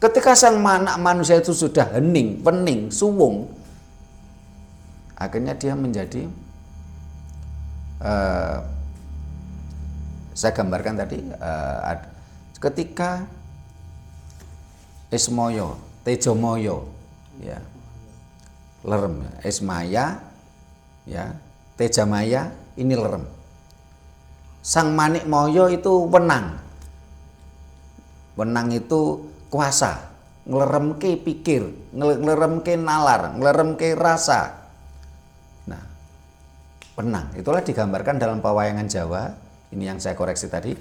Ketika sang anak manusia itu sudah hening, pening, suwung, akhirnya dia menjadi, saya gambarkan tadi, ketika Ismoyo, Tejomoyo, ya, lerem, Ismaya, ya, Tejamaya, ini lerem. Sang Manik Moyo itu wenang. Wenang itu kuasa, ngeleremke pikir, ngeleremke nalar, ngeleremke rasa. Nah, wenang itulah digambarkan dalam pewayangan Jawa. Ini yang saya koreksi tadi.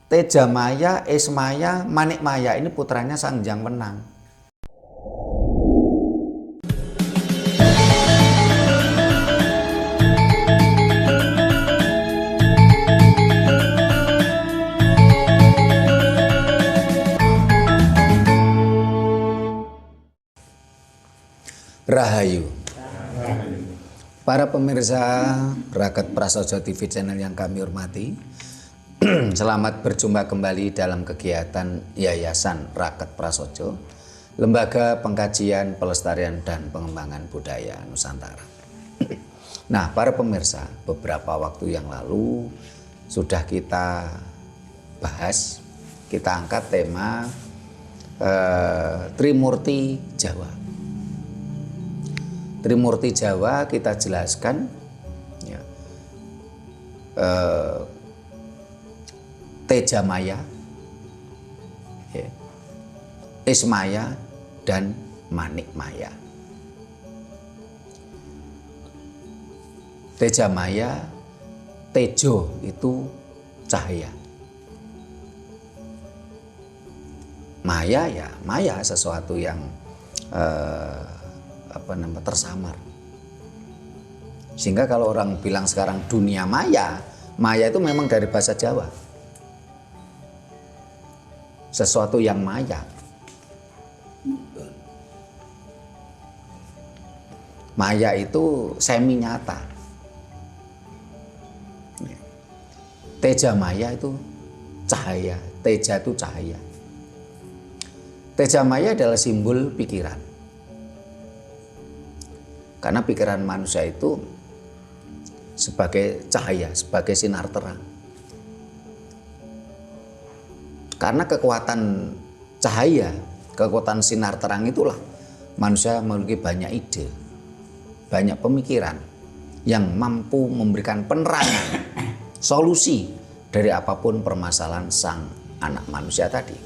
Tejamaya, Ismaya, Manikmaya ini putranya Sang Hyang Wenang. Rahayu. Para pemirsa Raket Prasojo TV channel yang kami hormati, selamat berjumpa kembali dalam kegiatan Yayasan Raket Prasojo, Lembaga Pengkajian, Pelestarian dan Pengembangan Budaya Nusantara. Nah, para pemirsa, beberapa waktu yang lalu sudah kita bahas, kita angkat tema Trimurti Jawa. Trimurti Jawa kita jelaskan, ya, Tejamaya, ya, Ismaya, dan Manikmaya. Tejamaya, Tejo itu cahaya. Maya, ya, maya sesuatu yang tersamar. Sehingga kalau orang bilang sekarang dunia maya, maya itu memang dari bahasa Jawa. Sesuatu yang maya. Maya itu semi nyata. Tejamaya itu cahaya. Teja itu cahaya. Tejamaya adalah simbol pikiran. Karena pikiran manusia itu sebagai cahaya, sebagai sinar terang. Karena kekuatan cahaya, kekuatan sinar terang itulah manusia memiliki banyak ide, banyak pemikiran yang mampu memberikan penerangan, solusi dari apapun permasalahan sang anak manusia tadi.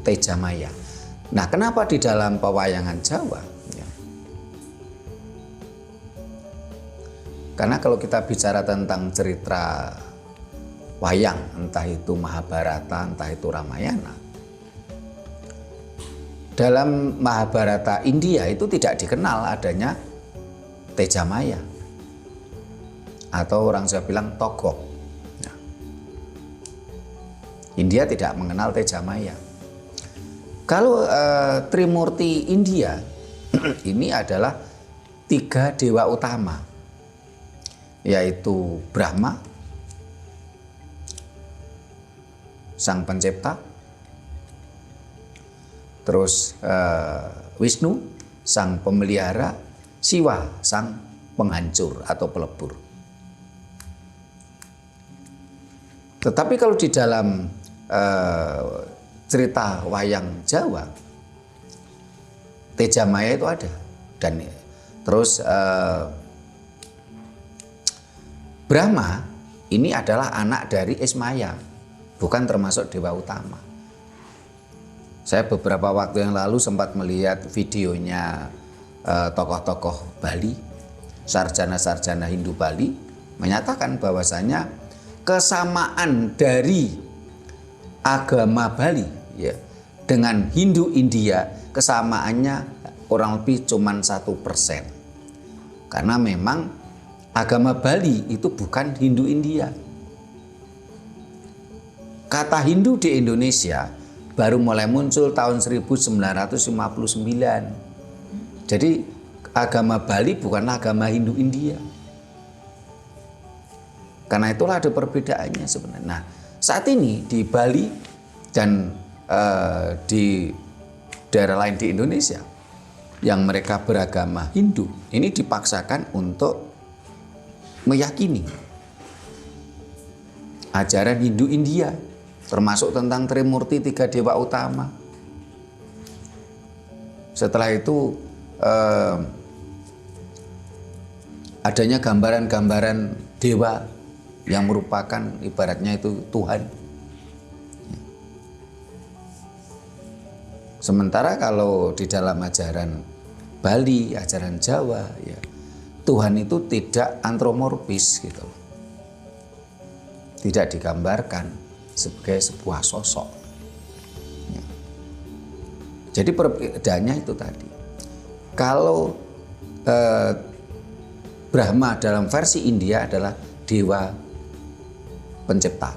Tejamaya. Nah, kenapa di dalam pewayangan Jawa? Ya. Karena kalau kita bicara tentang cerita wayang, entah itu Mahabharata, entah itu Ramayana, dalam Mahabharata India itu tidak dikenal adanya Tejamaya, atau orang Jawa bilang Togok. Nah, India tidak mengenal Tejamaya. Kalau Trimurti India ini adalah 3 dewa utama, yaitu Brahma, Sang Pencipta, terus Wisnu, Sang Pemelihara, Siwa, Sang Penghancur atau Pelebur. Tetapi kalau di dalam cerita wayang Jawa, Tejamaya itu ada, dan terus Brahma ini adalah anak dari Ismaya, bukan termasuk dewa utama. Saya beberapa waktu yang lalu sempat melihat videonya tokoh-tokoh Bali, sarjana-sarjana Hindu Bali, menyatakan bahwasanya kesamaan dari agama Bali, ya, dengan Hindu India kesamaannya kurang lebih cuma 1%. Karena memang agama Bali itu bukan Hindu India. Kata Hindu di Indonesia baru mulai muncul tahun 1959. Jadi agama Bali bukan agama Hindu India. Karena itulah ada perbedaannya sebenarnya. Nah, saat ini di Bali Dan di daerah lain di Indonesia yang mereka beragama Hindu ini dipaksakan untuk meyakini ajaran Hindu India, termasuk tentang Trimurti, 3 dewa utama. Setelah itu adanya gambaran-gambaran dewa yang merupakan ibaratnya itu Tuhan. Sementara kalau di dalam ajaran Bali, ajaran Jawa, ya, Tuhan itu tidak antropomorfis gitu. Tidak digambarkan sebagai sebuah sosok. Ya. Jadi perbedaannya itu tadi. Kalau Brahma dalam versi India adalah dewa pencipta.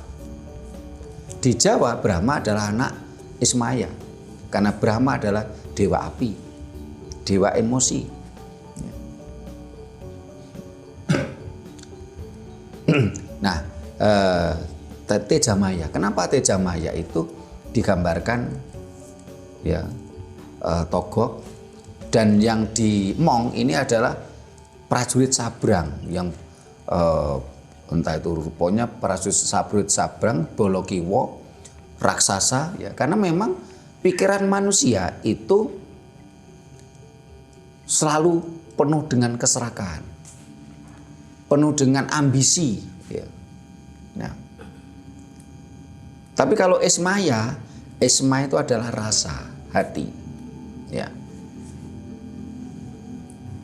Di Jawa Brahma adalah anak Ismaya. Karena Brahma adalah dewa api, dewa emosi. Nah, Tejamaya. Kenapa Tejamaya itu digambarkan ya togok, dan yang di Mong ini adalah prajurit sabrang yang entah itu rupanya prajurit sabrang, Bolokiwo, raksasa ya, karena memang pikiran manusia itu selalu penuh dengan keserakahan, penuh dengan ambisi. Ya. Nah, tapi kalau Ismaya itu adalah rasa, hati, ya,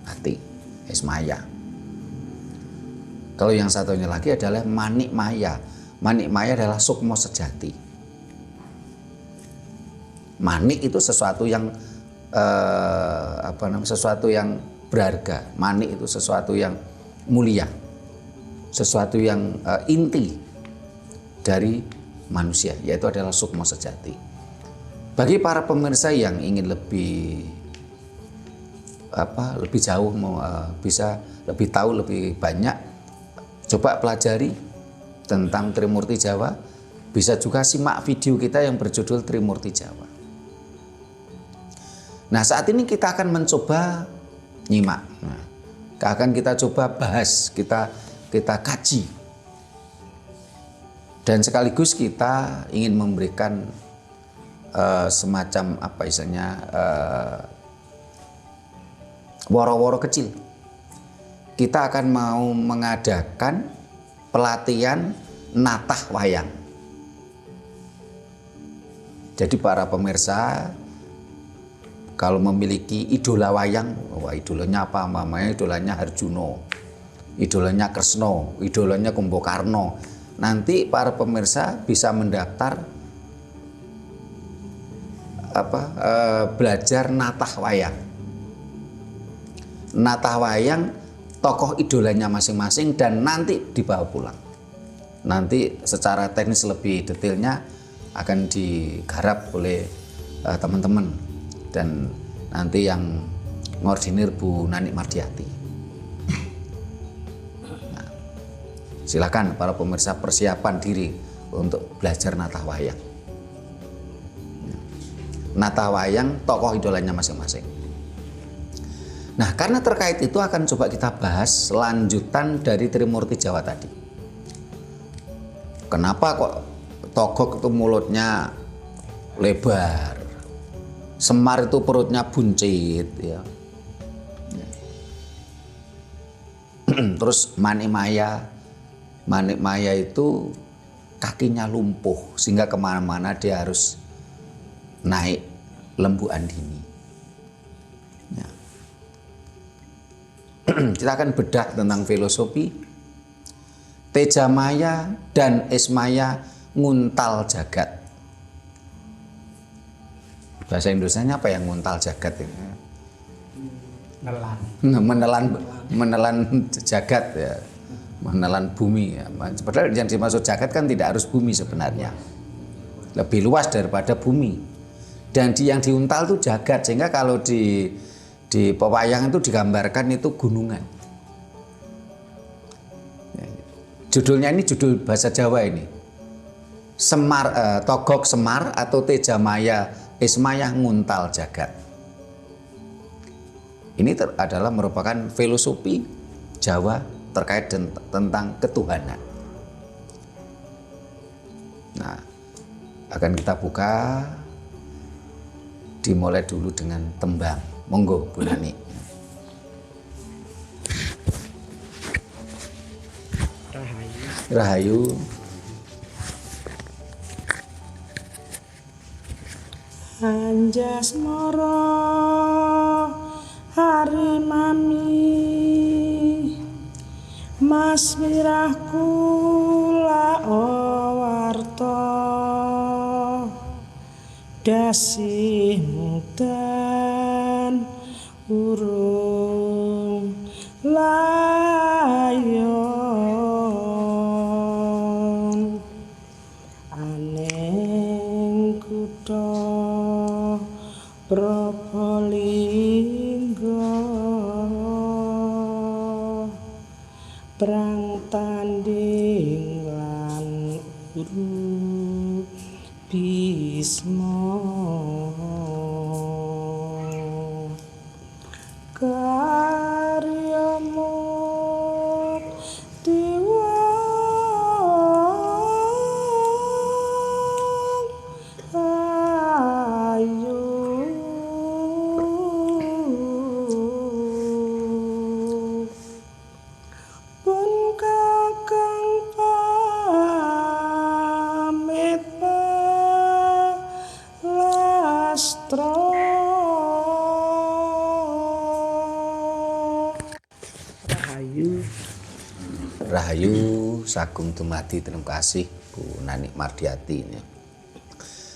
hati, Ismaya. Kalau yang satunya lagi adalah Manikmaya. Manikmaya adalah sukmo sejati. Manik itu sesuatu yang sesuatu yang berharga. Manik itu sesuatu yang mulia, sesuatu yang inti dari manusia, yaitu adalah sukmo sejati. Bagi para pemirsa yang ingin lebih jauh, bisa lebih tahu lebih banyak, coba pelajari tentang Trimurti Jawa. Bisa juga simak video kita yang berjudul Trimurti Jawa. Nah, saat ini kita akan mencoba nyimak. Nah, akan kita coba bahas, kita kaji. Dan sekaligus kita ingin memberikan semacam woro-woro kecil. Kita akan mau mengadakan pelatihan natah wayang. Jadi para pemirsa kalau memiliki idola wayang, idolanya apa? Mamanya idolanya Harjuno, idolanya Kresno, idolanya Kumbakarna. Nanti para pemirsa bisa mendaftar belajar natah wayang. Natah wayang tokoh idolanya masing-masing dan nanti dibawa pulang. Nanti secara teknis lebih detailnya akan digarap oleh teman-teman. Dan nanti yang ngordinir Bu Nanik Mardiati. Nah, silakan para pemirsa persiapan diri untuk belajar natah wayang. Natah wayang tokoh idolanya masing-masing. Nah, karena terkait itu akan coba kita bahas lanjutan dari Trimurti Jawa tadi. Kenapa kok togok itu mulutnya lebar? Semar itu perutnya buncit, ya. Terus Manikmaya itu kakinya lumpuh sehingga kemana-mana dia harus naik lembu andini. Ya. Kita akan bedah tentang filosofi. Tejamaya dan Ismaya nguntal jagat. Bahasa Indonesianya apa yang nguntal jagat ini? Menelan jagat ya, menelan bumi ya. Padahal yang dimaksud jagat kan tidak harus bumi sebenarnya, lebih luas daripada bumi. Dan yang diuntal itu jagat, sehingga kalau di pewayangan itu digambarkan itu gunungan. Judulnya ini judul bahasa Jawa ini. Togok Semar atau Tejamaya Ismaya nguntal jagat. Ini adalah merupakan filosofi Jawa terkait tentang ketuhanan. Nah, akan kita buka, dimulai dulu dengan tembang. Monggo Bu Nani. Rahayu. Anjas moro hari mami mas wirah kula warta dasih mudan urung layon aneng kutha Probolinggo perang tanding lan uru Bisma karyamu Rahayu Sagung Dumadi, terima kasih Bu Nani Mardiati.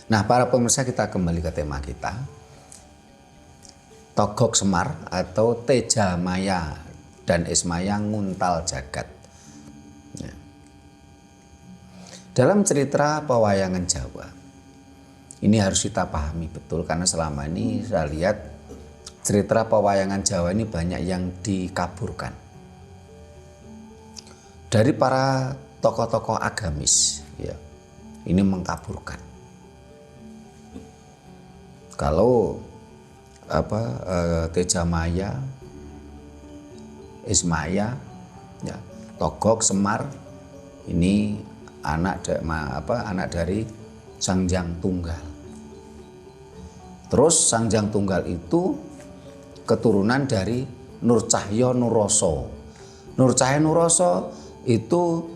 Nah, para pemirsa, kita kembali ke tema kita, Togok Semar atau Tejamaya dan Ismaya nguntal jagat. Dalam cerita pewayangan Jawa, ini harus kita pahami betul, karena selama ini saya lihat cerita pewayangan Jawa ini banyak yang dikaburkan dari para tokoh-tokoh agamis, ya. Ini mengkaburkan. Kalau Tejamaya, Ismaya, ya, Togok Semar ini anak dari Sangjang Tunggal. Terus Sangjang Tunggal itu keturunan dari Nurcahya Nuroso. Nurcahya Nuroso itu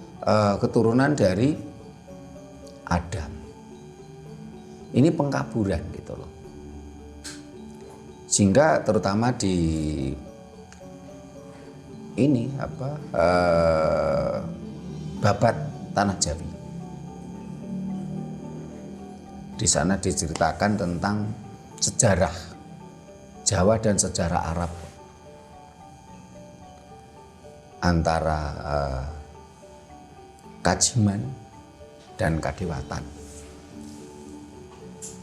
keturunan dari Adam. Ini pengkaburan gitu loh. Sehingga terutama di ini Babat Tanah Jawi. Di sana diceritakan tentang sejarah Jawa dan sejarah Arab antara Kajiman dan Kadewatan.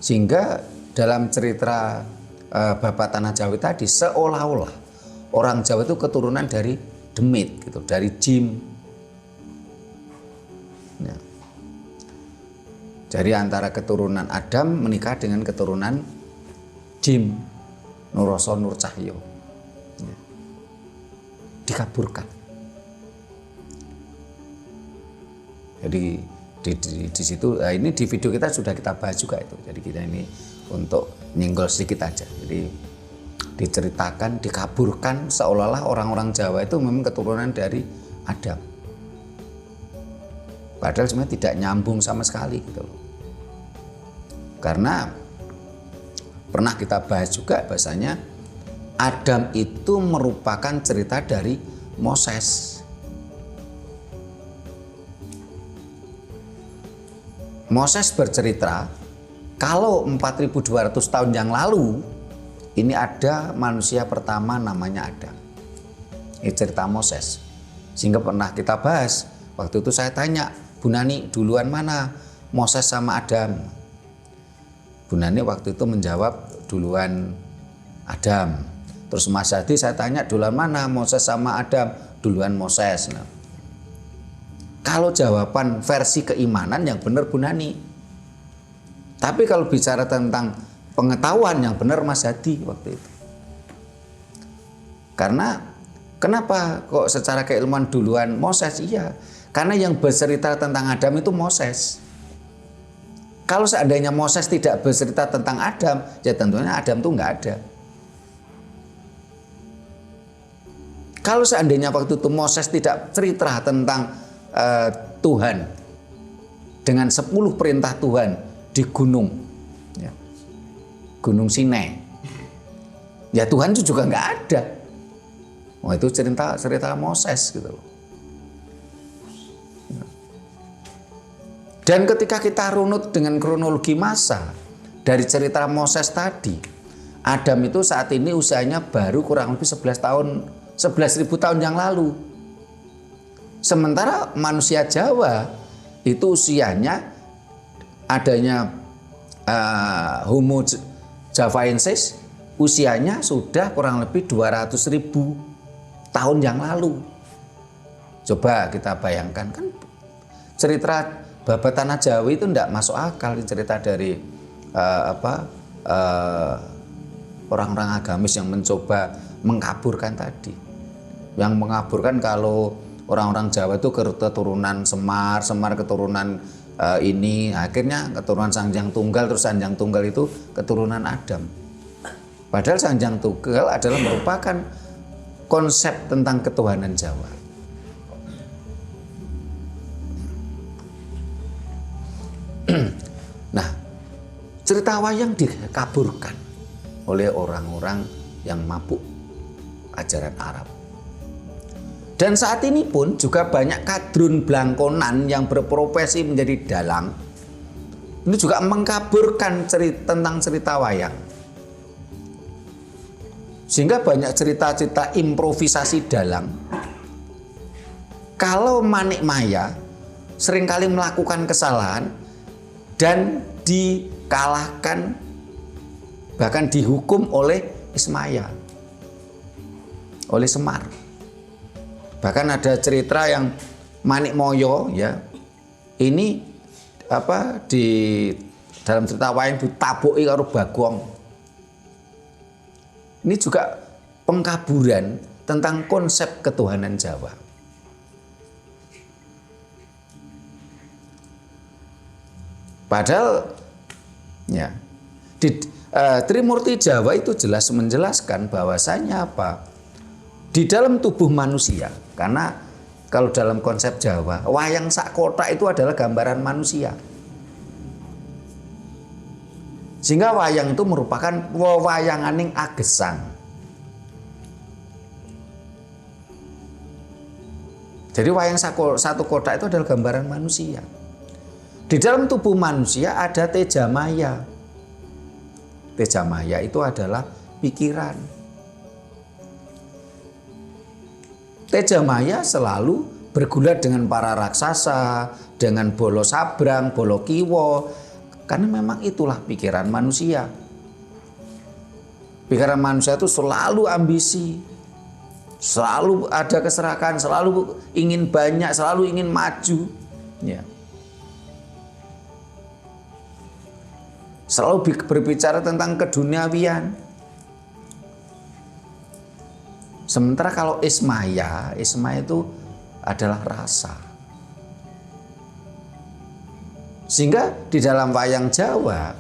Sehingga dalam cerita Babat Tanah Jawi tadi seolah-olah orang Jawa itu keturunan dari demit gitu, dari jin. Nah, dari antara keturunan Adam menikah dengan keturunan jin, Nuroso Nurcahyo. Ya. Dikaburkan. Jadi di situ, ini di video kita sudah kita bahas juga itu. Jadi kita ini untuk nyenggol sedikit aja. Jadi diceritakan, dikaburkan seolah-olah orang-orang Jawa itu memang keturunan dari Adam. Padahal sebenarnya tidak nyambung sama sekali gitu loh. Karena pernah kita bahas juga bahasanya Adam itu merupakan cerita dari Moses. Moses bercerita kalau 4200 tahun yang lalu ini ada manusia pertama namanya Adam. Ini cerita Moses. Sehingga pernah kita bahas, waktu itu saya tanya, Bu Nani duluan mana, Moses sama Adam? Bu Nani waktu itu menjawab duluan Adam. Terus Mas Hadi saya tanya duluan mana, Moses sama Adam? Duluan Moses. Nah, kalau jawaban versi keimanan yang benar Bu Nani. Tapi kalau bicara tentang pengetahuan yang benar Mas Hadi waktu itu. Karena kenapa kok secara keilmuan duluan Moses? Iya, karena yang bercerita tentang Adam itu Moses. Kalau seandainya Moses tidak bercerita tentang Adam, ya tentunya Adam itu nggak ada. Kalau seandainya waktu itu Moses tidak cerita tentang Tuhan dengan 10 perintah Tuhan di gunung, ya, Gunung Sinai, ya Tuhan itu juga nggak ada. Wah, itu cerita Moses gitu loh. Dan ketika kita runut dengan kronologi masa dari cerita Moses tadi, Adam itu saat ini usianya baru kurang lebih 11.000 tahun yang lalu. Sementara manusia Jawa itu usianya adanya Homo javaensis usianya sudah kurang lebih 200.000 tahun yang lalu. Coba kita bayangkan, kan cerita babat tanah Jawa itu tidak masuk akal. Cerita dari orang-orang agamis yang mencoba mengkaburkan tadi. Yang mengaburkan kalau orang-orang Jawa itu keturunan Semar keturunan ini, akhirnya keturunan Sanjang Tunggal, terus Sanjang Tunggal itu keturunan Adam. Padahal Sanjang Tunggal adalah merupakan konsep tentang ketuhanan Jawa. Nah, cerita wayang dikaburkan oleh orang-orang yang mabuk ajaran Arab. Dan saat ini pun juga banyak kadrun Blangkonan yang berprofesi menjadi dalang. Ini juga mengkaburkan tentang cerita wayang. Sehingga banyak cerita-cerita improvisasi dalang. Kalau Manik Maya seringkali melakukan kesalahan dan dikalahkan, bahkan dihukum oleh Ismaya, oleh Semar. Bahkan ada cerita yang Manik Moyo, ya, ini di dalam cerita wayang ditabuki karo Bagong. Ini juga pengkaburan tentang konsep ketuhanan Jawa. Padahal ya Trimurti Jawa itu jelas menjelaskan bahwasanya di dalam tubuh manusia, karena kalau dalam konsep Jawa, wayang sak kotak itu adalah gambaran manusia. Sehingga wayang itu merupakan wewayanganing agesang. Jadi wayang satu kotak itu adalah gambaran manusia. Di dalam tubuh manusia ada Tejamaya. Tejamaya itu adalah pikiran. Tejamaya selalu bergulat dengan para raksasa, dengan bolo sabrang, bolo kiwo, karena memang itulah pikiran manusia. Pikiran manusia itu selalu ambisi, selalu ada keserakan, selalu ingin banyak, selalu ingin maju, ya. Selalu berbicara tentang keduniawian. Sementara kalau Ismaya itu adalah rasa. Sehingga di dalam wayang Jawa,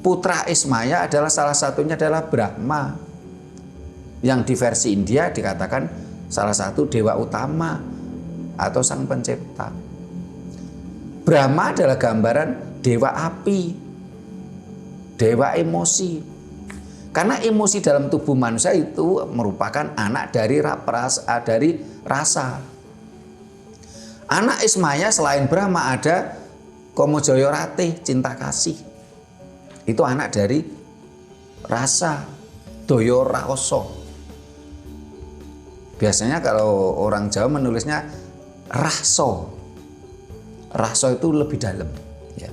putra Ismaya adalah salah satunya adalah Brahma. Yang di versi India dikatakan salah satu dewa utama atau sang pencipta. Brahma adalah gambaran dewa api, dewa emosi. Karena emosi dalam tubuh manusia itu merupakan anak dari rasa. Anak Ismaya selain Brahma ada Komojoyo Ratih, cinta kasih. Itu anak dari rasa, Doyo Raoso. Biasanya kalau orang Jawa menulisnya raso. Raso itu lebih dalam. Ya.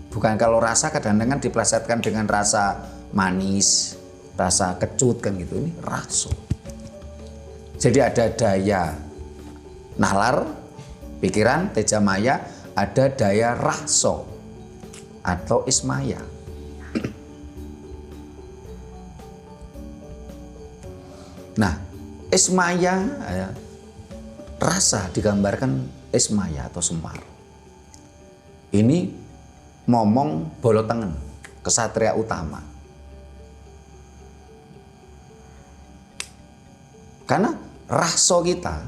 Bukan kalau rasa kadang-kadang diplesetkan dengan rasa manis, rasa kecut kan gitu. Ini raso. Jadi ada daya nalar, pikiran Tejamaya, ada daya raso atau ismaya. Nah, ismaya, rasa digambarkan ismaya atau semar. Ini momong bolo tengen, kesatria utama. Karena raso kita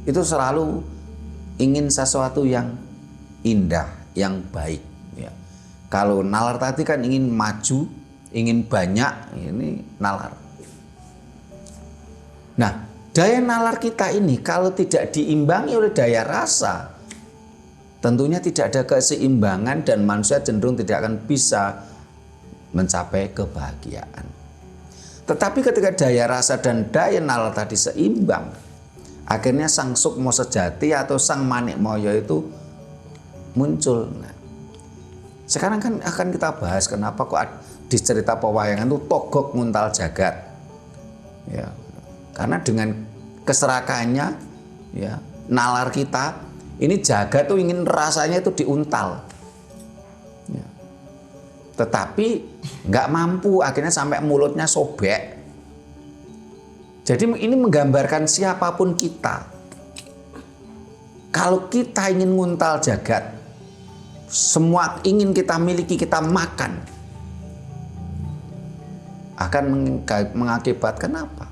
itu selalu ingin sesuatu yang indah, yang baik. Ya. Kalau nalar tadi kan ingin maju, ingin banyak, ini nalar. Nah, daya nalar kita ini kalau tidak diimbangi oleh daya rasa, tentunya tidak ada keseimbangan dan manusia cenderung tidak akan bisa mencapai kebahagiaan. Tetapi ketika daya rasa dan daya nalar tadi seimbang, akhirnya sang sukmo sejati atau sang manik moyo itu muncul. Nah, sekarang kan akan kita bahas kenapa kok di cerita pewayangan itu togok nguntal jagat. Ya, karena dengan keserakannya, ya, nalar kita, ini jagat tuh ingin rasanya itu diuntal. Ya. Tetapi nggak mampu, akhirnya sampai mulutnya sobek. Jadi ini menggambarkan siapapun kita. Kalau kita ingin nguntal jagat, semua ingin kita miliki, kita makan, akan mengakibatkan apa?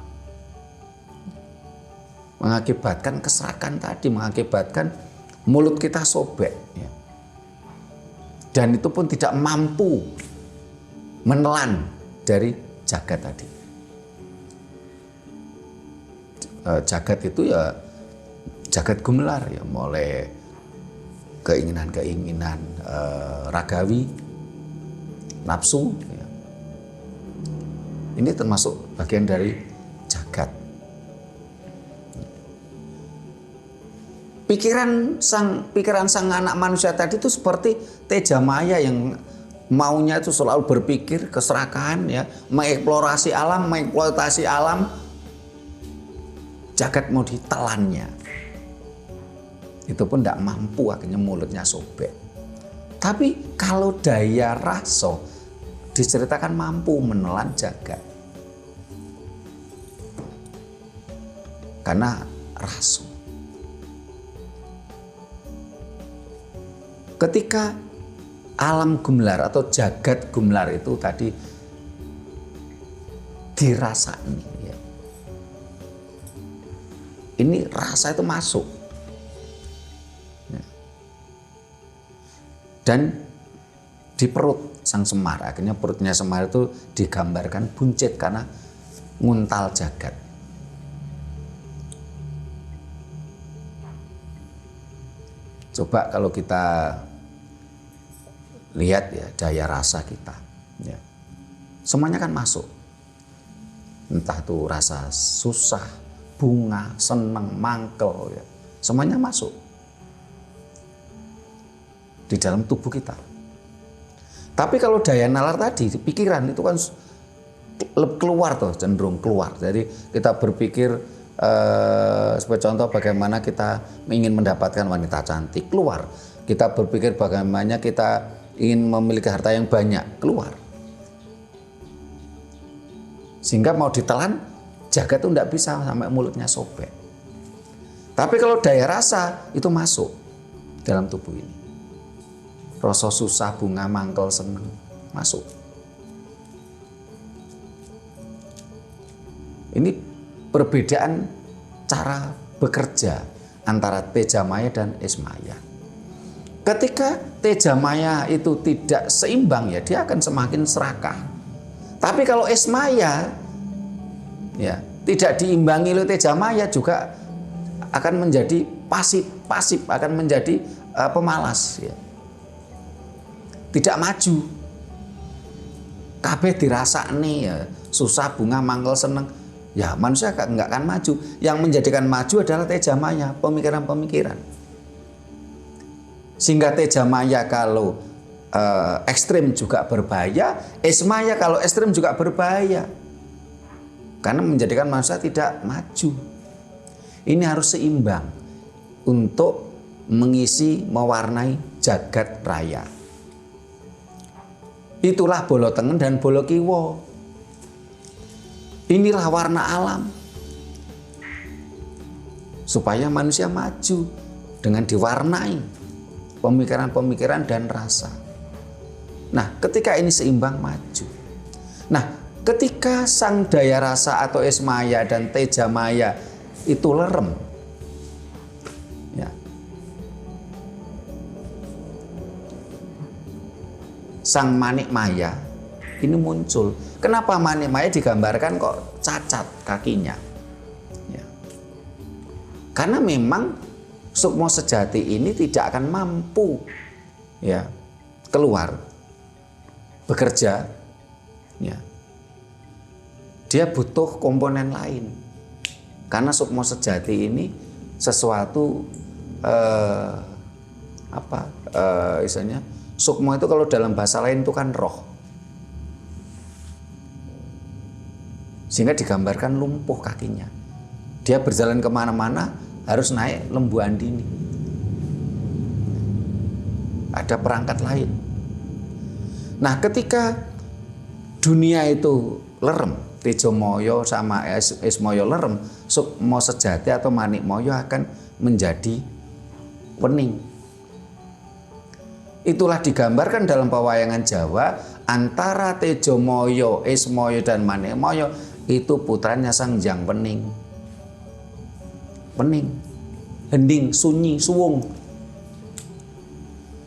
Mengakibatkan keserakan tadi, mengakibatkan mulut kita sobek. Ya. Dan itu pun tidak mampu menelan dari jagat tadi. Jagat itu ya jagat gumelar, ya, mulai keinginan-keinginan ragawi, nafsu. Ya. Ini termasuk bagian dari jagat. Pikiran sang anak manusia tadi itu seperti Tejamaya yang maunya itu selalu berpikir keserakahan, ya, mengeksplorasi alam, mengeksploitasi alam. Jagat mau ditelannya. Itu pun tidak mampu, akhirnya mulutnya sobek. Tapi kalau daya raso diceritakan mampu menelan jagat. Karena raso. Ketika alam gumelar atau jagat gumelar itu tadi dirasani, ya. Ini rasa itu masuk. Ya. Dan di perut sang Semar, akhirnya perutnya Semar itu digambarkan buncit karena nguntal jagat. Coba kalau kita lihat, ya, daya rasa kita, ya, semuanya kan masuk. Entah itu rasa susah, bunga, senang, mangkel, ya, semuanya masuk di dalam tubuh kita. Tapi kalau daya nalar tadi, pikiran itu kan keluar tuh, cenderung keluar. Jadi kita berpikir sebagai contoh bagaimana kita ingin mendapatkan wanita cantik, keluar. Kita berpikir bagaimana kita ingin memiliki harta yang banyak, keluar. Sehingga mau ditelan, jagat itu tidak bisa, sampai mulutnya sobek. Tapi kalau daya rasa itu masuk dalam tubuh ini. Rasa susah, bunga, mangkel, seneng, masuk. Ini perbedaan cara bekerja antara Tejamaya dan Ismaya. Ketika Tejamaya itu tidak seimbang, ya, dia akan semakin serakah. Tapi kalau Ismaya, ya, tidak diimbangi oleh Tejamaya, juga akan menjadi pasif, akan menjadi pemalas, ya. Tidak maju. Kabeh dirasakne, ya, susah, bunga, mangkel, seneng. Ya, manusia nggak akan maju. Yang menjadikan maju adalah Tejamaya, pemikiran-pemikiran. Sehingga Tejamaya kalau ekstrim juga berbahaya, Ismaya kalau ekstrim juga berbahaya. Karena menjadikan manusia tidak maju. Ini harus seimbang untuk mengisi, mewarnai jagat raya. Itulah bolo tengen dan bolo kiwo. Inilah warna alam. Supaya manusia maju dengan diwarnai pemikiran-pemikiran dan rasa. Nah, ketika ini seimbang, maju. Nah, ketika sang daya rasa atau Esmaya dan Tejamaya itu lerem, ya, sang Manik Maya ini muncul. Kenapa Manik Maya digambarkan kok cacat kakinya? Ya. Karena memang sukmo sejati ini tidak akan mampu, ya, keluar bekerja, ya. Dia butuh komponen lain. Karena sukmo sejati ini sesuatu istilahnya sukmo itu kalau dalam bahasa lain itu kan roh. Sehingga digambarkan lumpuh kakinya. Dia berjalan kemana-mana harus naik lembu andini. Ada perangkat lain. Nah, ketika dunia itu lerem, Tejomoyo sama Esmoyo lerem, sukmo sejati atau Manik Moyo akan menjadi wening. Itulah digambarkan dalam pewayangan Jawa antara Tejomoyo, Esmoyo dan Manik Moyo itu putranya Sang Hyang Wening. Wening, hening, sunyi, suwung.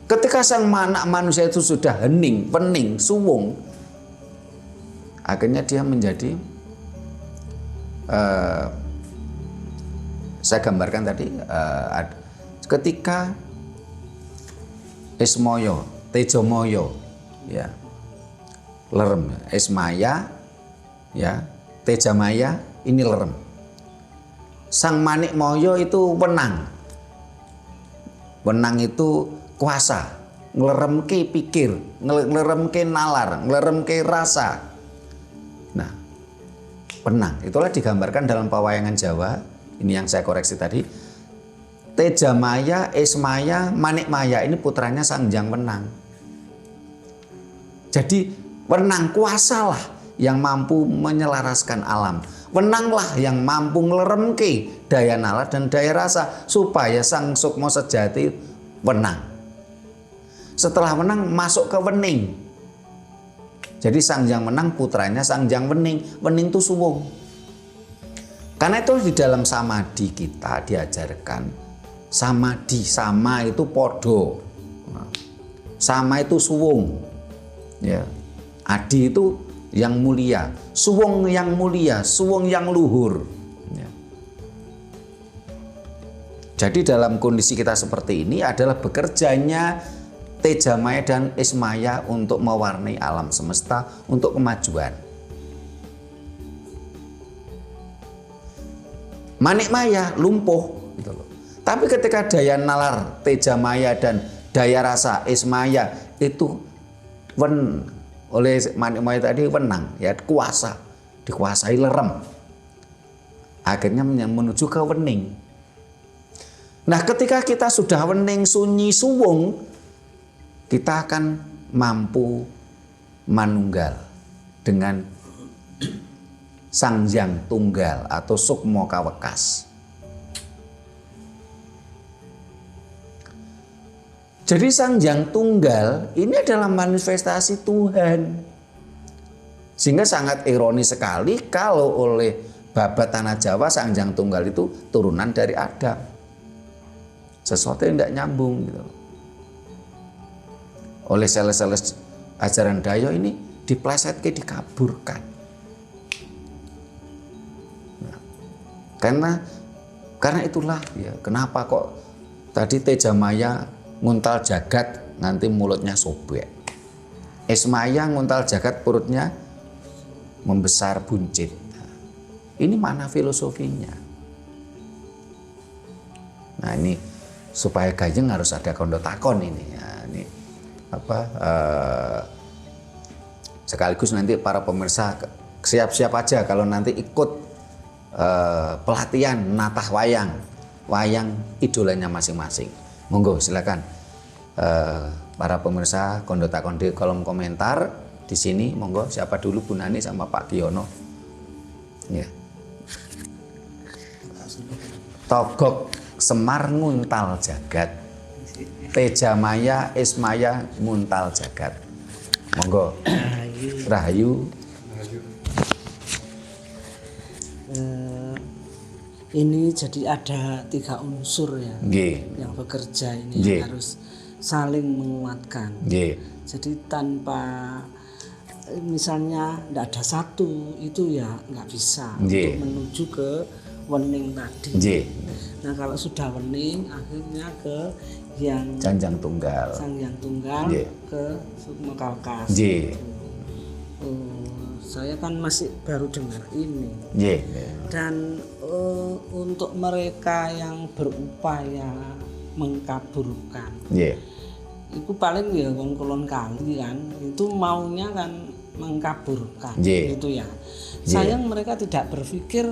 Ketika sang anak manusia itu sudah hening, wening, suwung, akhirnya dia menjadi saya gambarkan tadi ketika Esmoyo, Tejomoyo, ya, lerem, Esmaya, ya, Tejamaya ini lerem. Sang Manik Moyo itu wenang. Wenang itu kuasa, ngeleremke pikir, ngeleremke nalar, ngeleremke rasa. Nah, wenang itulah digambarkan dalam pewayangan Jawa. Ini yang saya koreksi tadi. Tejamaya, Esmaya, Manik Maya ini putranya Sang Hyang Wenang. Jadi wenang kuasalah yang mampu menyelaraskan alam. Wenanglah yang mampu ngeleremke daya nalar dan daya rasa supaya sang sukmo sejati wenang. Setelah wenang masuk ke wening. Jadi Sang Hyang Wenang putranya Sang Hyang Wening. Wening itu suwung. Karena itu di dalam samadhi kita diajarkan samadhi, sama itu podo. Sama itu suwung. Ya. Adi itu yang mulia, suwung yang mulia, suwung yang luhur. Ya. Jadi dalam kondisi kita seperti ini adalah bekerjanya Tejamaya dan Esmaya untuk mewarnai alam semesta untuk kemajuan. Manik Maya lumpuh, gitu loh. Tapi ketika daya nalar Tejamaya dan daya rasa Esmaya itu oleh Manik Maya tadi wenang, ya, kuasa, dikuasai lerem. Akhirnya menuju ke wening. Nah, ketika kita sudah wening, sunyi, suwung, kita akan mampu manunggal dengan Sang Hyang Tunggal atau Sukmo Kawekas. Jadi Sang Hyang Tunggal ini adalah manifestasi Tuhan. Sehingga sangat ironis sekali kalau oleh babat tanah Jawa Sang Hyang Tunggal itu turunan dari Adam. Sesuatu yang tidak nyambung gitu. Oleh seles-seles ajaran Dayo ini diplesetke, dikaburkan. Nah, karena itulah ya kenapa kok tadi Tejamaya nguntal jagat nanti mulutnya sobek. Esmaya nguntal jagat perutnya membesar buncit. Ini mana filosofinya? Nah, ini supaya gayeng harus ada kondo takon ini ya. Ini sekaligus nanti para pemirsa siap-siap aja kalau nanti ikut pelatihan natah wayang idolanya masing-masing. Monggo silakan para pemirsa konde kolom komentar di sini. Monggo siapa dulu Bu Nani sama Pak Kiono. Ya. Togok Semar nguntal jagat. Tejamaya Ismaya nguntal jagat. Monggo. Rahayu. Ini jadi ada 3 unsur ya yang bekerja ini yang harus saling menguatkan. Jadi tanpa misalnya tidak ada satu itu ya nggak bisa untuk menuju ke wening tadi. Nah kalau sudah wening akhirnya ke yang Sanjang Tunggal ke Sukma Kalkas. Saya kan masih baru dengar ini. Dan untuk mereka yang berupaya mengkaburkan, itu paling ya wong kulon kali kan, itu maunya kan mengkaburkan, gitu ya. Sayang mereka tidak berpikir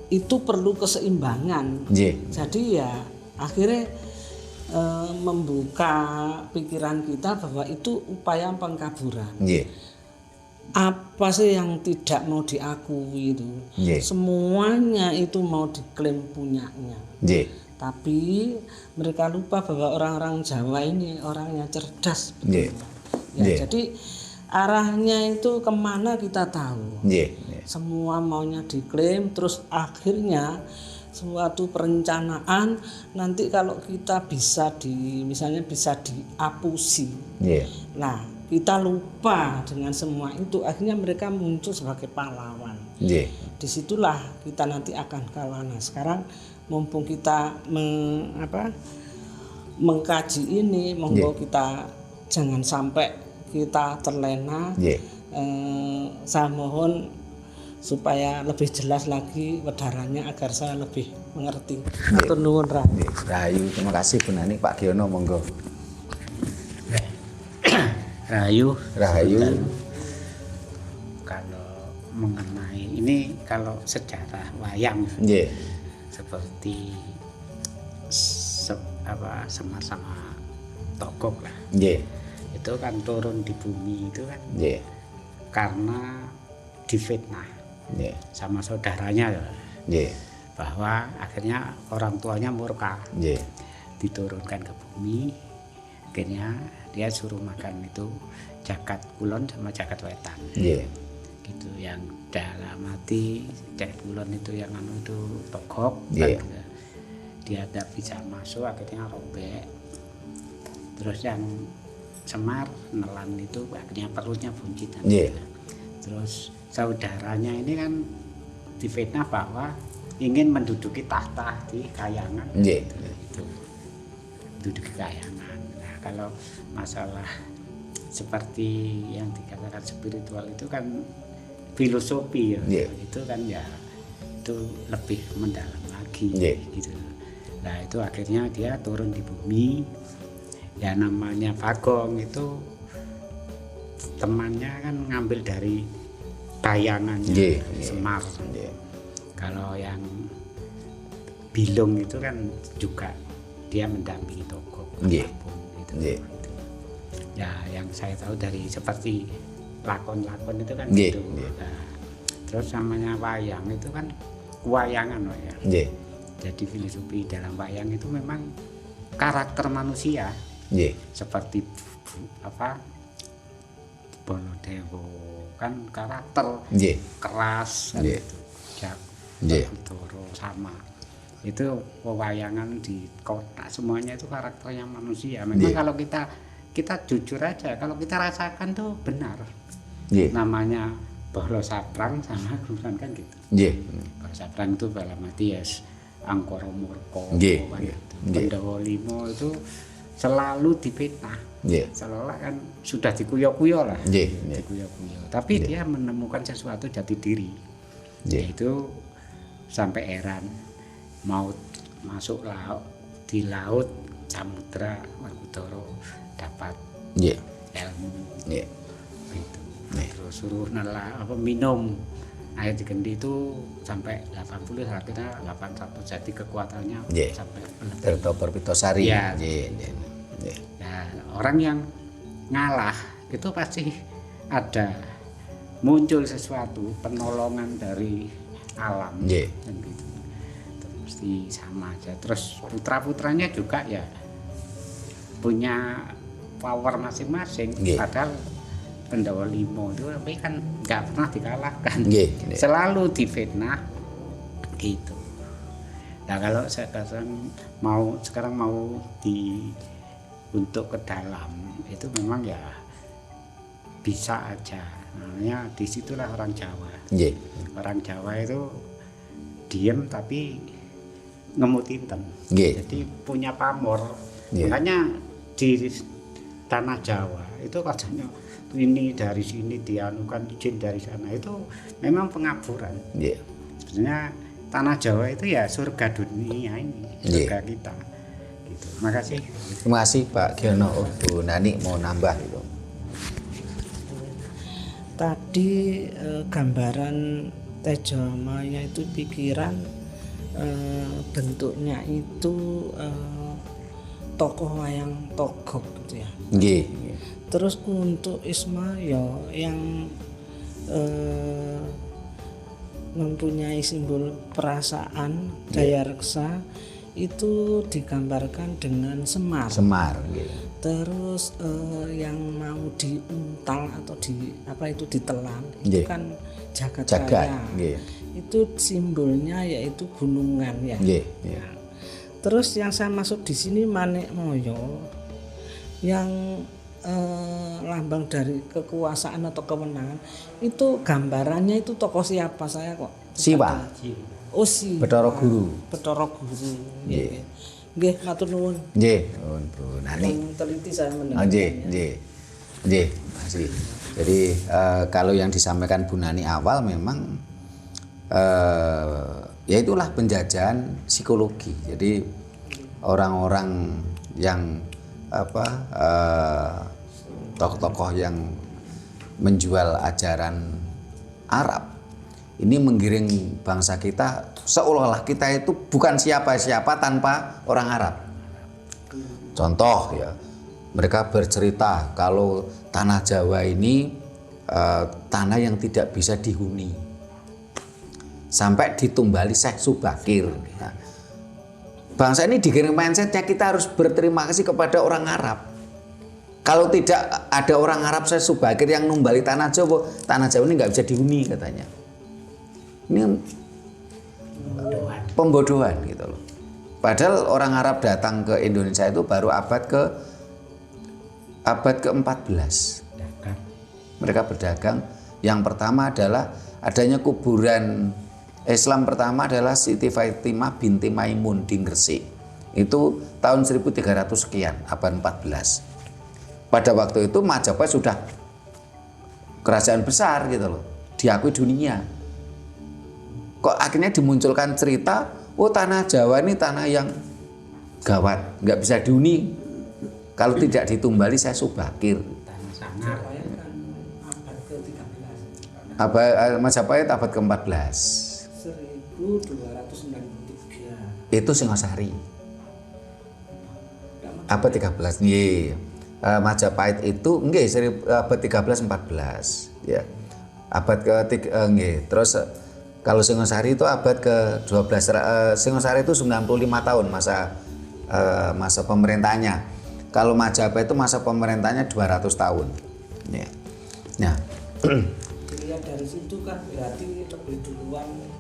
itu perlu keseimbangan. Jadi ya akhirnya membuka pikiran kita bahwa itu upaya pengkaburan. Apa sih yang tidak mau diakui itu? Semuanya itu mau diklaim punyanya. Tapi mereka lupa bahwa orang-orang Jawa ini orangnya cerdas. Jadi arahnya itu kemana kita tahu. Semua maunya diklaim, terus akhirnya suatu perencanaan nanti kalau kita misalnya bisa diapusi. Nah, kita lupa dengan semua itu, akhirnya mereka muncul sebagai pahlawan. Disitulah kita nanti akan kalah. Nah, sekarang mumpung kita mengkaji ini, monggo kita jangan sampai kita terlena. Saya mohon supaya lebih jelas lagi wedarannya agar saya lebih mengerti. Matur nuwun Rahayu. Terima kasih Bu Nani. Pak Kiono monggo. Rahayu. Kalau mengenai ini, kalau sejarah wayang seperti sama-sama togok lah. Itu kan turun di bumi itu kan karena difitnah sama saudaranya bahwa akhirnya orang tuanya murka, diturunkan ke bumi, akhirnya dia suruh makan itu jagat kulon sama jagat wetan. Gitu, yang dalam hati jagat kulon itu yang itu togok, dia tidak bisa masuk, akhirnya robek. Terus yang Semar nelan itu akhirnya perutnya buncit. Terus saudaranya ini kan difitnah bahwa ingin menduduki tahta di Kayangan. Itu menduduki Kayangan. Nah, kalau masalah seperti yang dikatakan spiritual itu kan filosofi ya. Itu kan ya itu lebih mendalam lagi gitu. Nah, itu akhirnya dia turun di bumi. Ya namanya Bagong itu temannya kan ngambil dari bayangannya Semar. Kalau yang Bilung itu kan juga dia mendampingi Togok. Gitu. Ya yang saya tahu dari seperti lakon-lakon itu kan gitu. Nah, terus namanya wayang itu kan wayangan Jadi filosofi dalam wayang itu memang karakter manusia. Seperti Baladewa kan karakter keras kan gitu. Bathara sama. Itu pewayangan di kota semuanya itu karakternya manusia. Memang kalau kita jujur aja, kalau kita rasakan tuh benar. Namanya Bala Saprang sama Gurusan kan gitu. Bala Saprang itu dalam mati Angkara Murka kan gitu. Pandhawa 5 itu selalu difitnah, selalu kan sudah dikuyo-kuyo lah, dikuyo-kuyo. Tapi dia menemukan sesuatu jati diri, yaitu sampai Eran mau masuk laut di laut samudra Werkudara dapat ilmu, gitu. Terus suruh minum air digendi itu sampai 80 akhirnya 81 jadi kekuatannya sampai Tirto Perpitosari. Ya. Nah, orang yang ngalah itu pasti ada muncul sesuatu penolongan dari alam dan gitu. Itu mesti sama aja. Terus putra-putranya juga ya punya power masing-masing. Padahal Pendawa Limo itu tapi kan nggak pernah dikalahkan, selalu difitnah gitu. Nah kalau sekarang mau untuk ke dalam itu memang ya bisa aja. Namanya disitulah orang Jawa. Orang Jawa itu diem tapi ngemutinten. Jadi punya pamor. Makanya di tanah Jawa itu katanya ini dari sini dianukan izin dari sana, itu memang pengaburan. Sebenarnya tanah Jawa itu ya surga dunia ini, surga kita. Gitu. Makasih. Terima kasih Pak Giono. Bu Nani mau nambah itu. Tadi gambaran Tejomaya itu pikiran bentuknya itu tokoh wayang togok gitu ya. Terus untuk Ismail yang mempunyai simbol perasaan daya reksa itu digambarkan dengan semar. Terus yang mau diuntal atau ditelan itu kan jagat raya. Itu simbolnya yaitu gunungan ya. Terus yang saya masuk di sini Manik Moyo yang lambang dari kekuasaan atau kemenangan itu gambarannya itu tokoh siapa saya kok? Siwa. Oh Siwa. Bathara Guru. Nggih, matur nuwun. Nggih, nuwun Bu Nani. Teliti saya mendengar. Nggih, masih. Jadi kalau yang disampaikan Bu Nani awal memang ya itulah penjajahan psikologi. Jadi orang-orang yang tokoh-tokoh yang menjual ajaran Arab ini menggiring bangsa kita seolah-olah kita itu bukan siapa-siapa tanpa orang Arab. Contoh ya, mereka bercerita kalau tanah Jawa ini tanah yang tidak bisa dihuni sampai ditumbali Syekh Subakir. Nah, bangsa ini digiring mindsetnya kita harus berterima kasih kepada orang Arab. Kalau tidak ada orang Arab Syekh Subakir yang numbali tanah Jawa ini nggak bisa dihuni katanya. Ini pembodohan gitu loh. Padahal orang Arab datang ke Indonesia itu baru abad ke-14. Mereka berdagang. Yang pertama adalah adanya kuburan Islam pertama adalah Siti Fatimah binti Maimun di Gresik. Itu tahun 1300 sekian, abad 14. Pada waktu itu Majapahit sudah kerajaan besar gitu loh, diakui dunia. Kok akhirnya dimunculkan cerita, oh tanah Jawa ini tanah yang gawat, nggak bisa dihuni kalau tidak ditumbali Syekh Subakir. Majapahit abad ke-14. 1293. Itu Singosari. Abad 13. Nggih. Majapahit itu nggih abad 13-14 ya. Abad ke-3 nggih. Terus kalau Singosari itu abad ke-12. Singosari itu 95 tahun masa pemerintahnya. Kalau Majapahit itu masa pemerintahnya 200 tahun. Ya. Nah, dilihat dari situ kan berarti lebih duluan itu.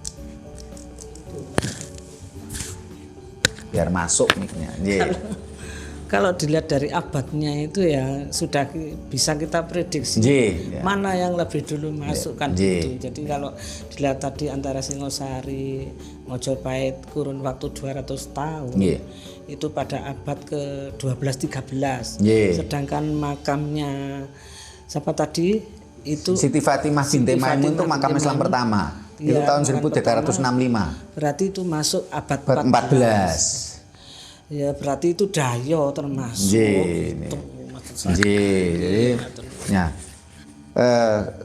Biar masuk mic-nya. Kalau dilihat dari abadnya itu ya sudah bisa kita prediksi mana yang lebih dulu masuk kan gitu. Jadi kalau dilihat tadi antara Singosari, Majapahit kurun waktu 200 tahun itu pada abad ke-12-13. Sedangkan makamnya siapa tadi itu Siti Fatimah binti Maimun itu makam Islam pertama. Itu tahun 1365. Berarti itu masuk abad 14. Ya berarti itu Dayo termasuk. Jadi, ya,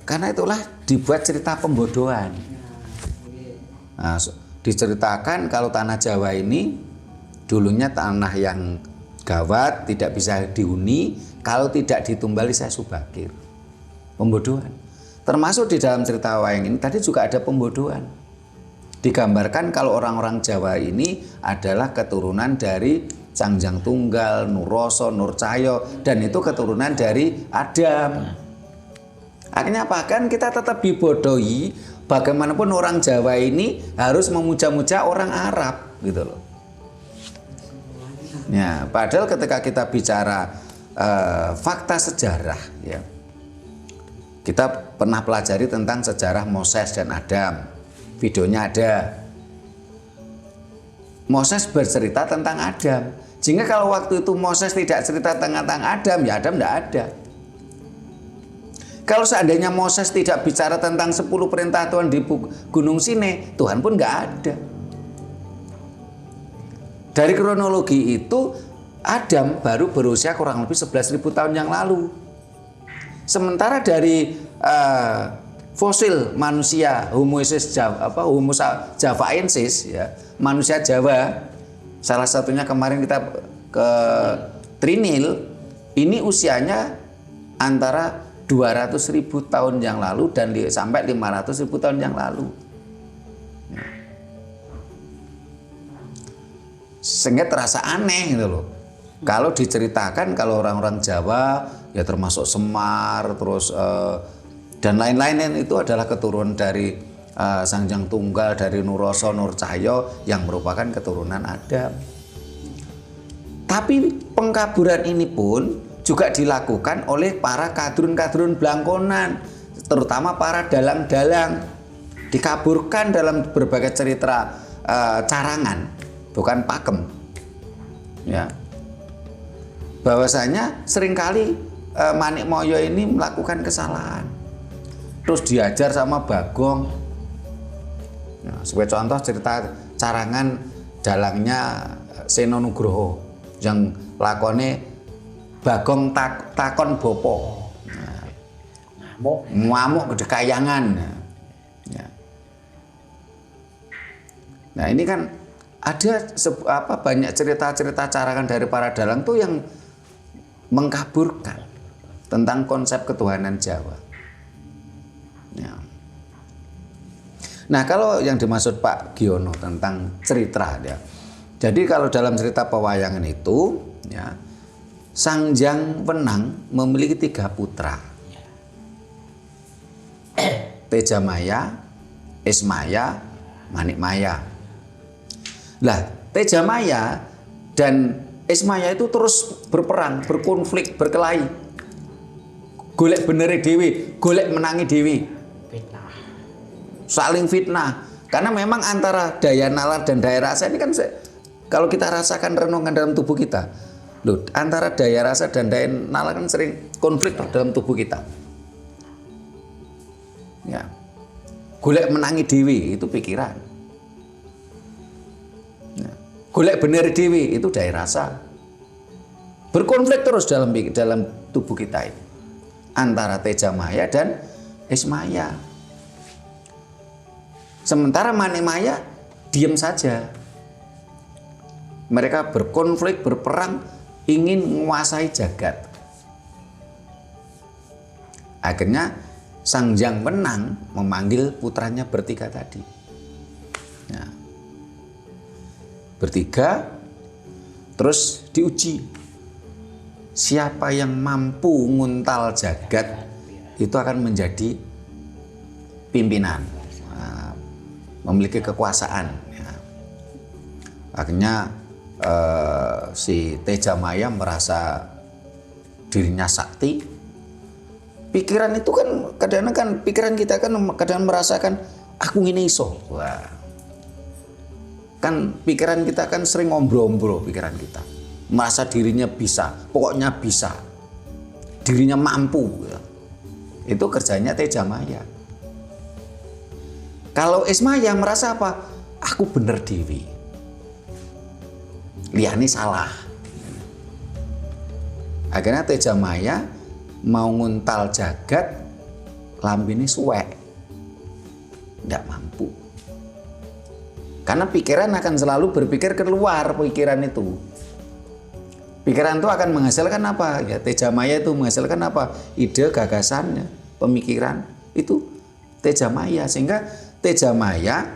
karena itulah dibuat cerita pembodohan. Nah, diceritakan kalau tanah Jawa ini dulunya tanah yang gawat, tidak bisa dihuni, kalau tidak ditumbali saya subakir. Pembodohan. Termasuk di dalam cerita wayang ini tadi juga ada pembodohan. Digambarkan kalau orang-orang Jawa ini adalah keturunan dari Sangjang Tunggal, Nuroso, Nurcayo, dan itu keturunan dari Adam. Akhirnya apa? Kan kita tetap dibodohi, bagaimanapun orang Jawa ini harus memuja-muja orang Arab gitu loh. Ya, padahal ketika kita bicara fakta sejarah, ya, kita pernah pelajari tentang sejarah Moses dan Adam. Videonya ada. Moses bercerita tentang Adam. Sehingga kalau waktu itu Moses tidak cerita tentang Adam, ya Adam tidak ada. Kalau seandainya Moses tidak bicara tentang 10 perintah Tuhan di Gunung Sinai, Tuhan pun nggak ada. Dari kronologi itu, Adam baru berusia kurang lebih 11.000 tahun yang lalu. Sementara dari fosil manusia Homo javaensis, ya, manusia Jawa, salah satunya kemarin kita ke Trinil, ini usianya antara 200.000 tahun yang lalu dan sampai 500.000 tahun yang lalu. Sehingga terasa aneh gitu loh. Kalau diceritakan kalau orang-orang Jawa ya termasuk Semar terus dan lain-lain itu adalah keturunan dari Sangjang Tunggal, dari Nuroso, Nurcayo yang merupakan keturunan Adam. Tapi pengkaburan ini pun juga dilakukan oleh para kadrun-kadrun Blangkonan, terutama para dalang-dalang. Dikaburkan dalam berbagai cerita carangan, bukan pakem. Ya. Bahwasanya seringkali Manik Moyo ini melakukan kesalahan. Terus diajar sama Bagong. Nah, sebagai contoh cerita carangan dalangnya Seno Nugroho yang lakone Bagong takon bopo. Ngamuk gede kayangan. Nah, ini kan ada banyak cerita-cerita carangan dari para dalang tuh yang mengkaburkan tentang konsep ketuhanan Jawa. Ya. Nah, kalau yang dimaksud Pak Giono tentang cerita, ya. Jadi kalau dalam cerita pewayangan itu, ya, Sangjang Wenang memiliki 3 putra, Tejamaya, Ismaya, Manikmaya. Lah, Tejamaya dan Ismaya itu terus berperang, berkonflik, berkelahi. Golek beneri dewi, golek menangi dewi. Fitnah. Saling fitnah. Karena memang antara daya nalar dan daya rasa ini kan kalau kita rasakan renungan dalam tubuh kita, loh, antara daya rasa dan daya nalar kan sering konflik dalam tubuh kita. Ya. Golek menangi dewi itu pikiran. Golek bener dewi itu daya rasa. Berkonflik terus dalam tubuh kita ini antara Tejamaya dan Ismaya. Sementara Manikmaya diam saja. Mereka berkonflik, berperang, ingin menguasai jagat. Akhirnya Sangjang Wenang memanggil putranya bertiga tadi. Ya. Bertiga, terus diuji. Siapa yang mampu nguntal jagat itu akan menjadi pimpinan, memiliki kekuasaan. Ya. Akhirnya si Tejamaya merasa dirinya sakti. Pikiran itu kan kadang-kadang pikiran kita kan kadang merasakan aku ini iso. Wah. Kan pikiran kita kan sering ngombro-ombro pikiran kita. Merasa dirinya bisa, pokoknya bisa. Dirinya mampu. Ya. Itu kerjanya Tejamaya. Kalau Ismaya merasa apa? Aku bener dewi. Liyane salah. Akhirnya Tejamaya mau nguntal jagat, lambene suwek. Nggak mampu. Karena pikiran akan selalu berpikir keluar pikiran itu. Pikiran itu akan menghasilkan apa? Ya, teja maya itu menghasilkan apa? Ide, gagasannya, pemikiran itu teja maya. Sehingga teja maya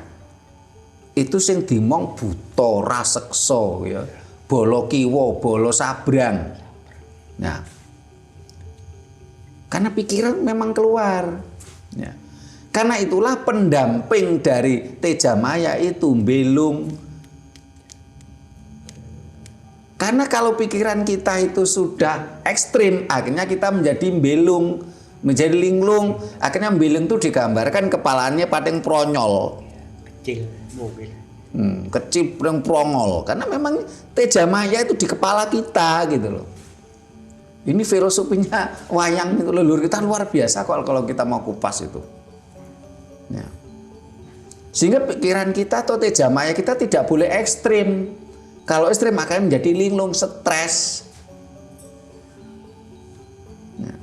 itu sing dimong buta raseksa ya. Bolo kiwa, bolo sabrang. Nah, karena pikiran memang keluar. Ya. Karena itulah pendamping dari teja maya itu belung. Karena kalau pikiran kita itu sudah ekstrim, akhirnya kita menjadi belung, menjadi linglung. Akhirnya belung itu digambarkan kepalanya pating pronyol. Kecil, mobil. Kecil yang prongol. Karena memang teja maya itu di kepala kita gitu loh. Ini filosofinya wayang itu leluhur kita luar biasa kalau kita mau kupas itu. Ya. Sehingga pikiran kita atau teja maya kita tidak boleh ekstrim. Kalau ekstrim akan menjadi linglung, stres. Ya.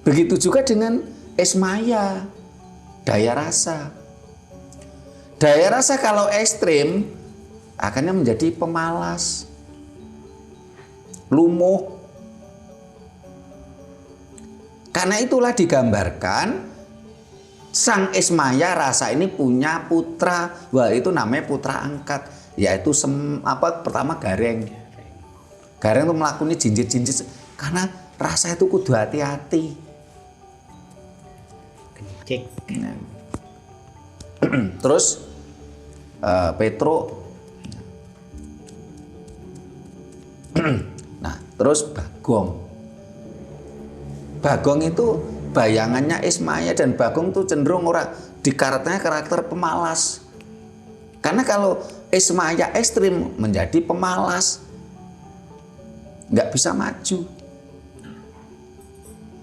Begitu juga dengan esmaya, daya rasa. Daya rasa kalau ekstrim akhirnya menjadi pemalas, lumuh. Karena itulah digambarkan sang esmaya rasa ini punya putra, wah itu namanya putra angkat, yaitu pertama gareng. Gareng itu melakukan jinjit-jinjit karena rasa itu kudu hati-hati. Kencing. Terus Petro, nah terus Bagong. Bagong itu bayangannya esmaya dan Bagong itu cenderung karakter pemalas. Karena kalau esmaya ekstrim menjadi pemalas, nggak bisa maju.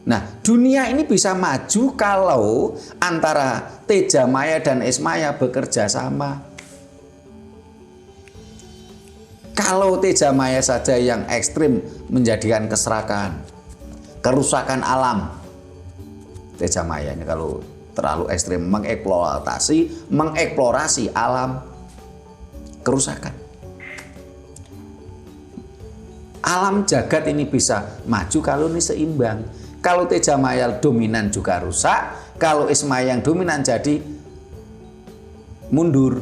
Nah, dunia ini bisa maju kalau antara teja maya dan esmaya bekerja sama. Kalau teja maya saja yang ekstrim menjadikan keserakahan, kerusakan alam. Teja maya ini kalau terlalu ekstrim mengeksplorasi alam, kerusakan. Alam jagat ini bisa maju kalau ini seimbang. Kalau teja maya dominan juga rusak, kalau esmaya yang dominan jadi mundur.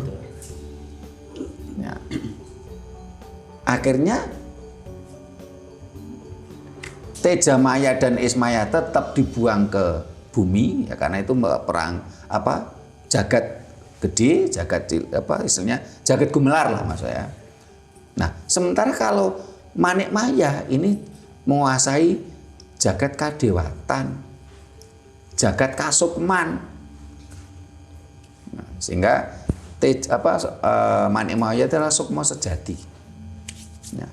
Ya. Akhirnya teja maya dan esmaya tetap dibuang ke bumi ya, karena itu perang jagat gede, jagat gumelar lah maksudnya. Nah, sementara kalau manik maya ini menguasai jagat kadewatan, jagat kasukman. Nah, sehingga manik maya adalah sukma sejati. Ya.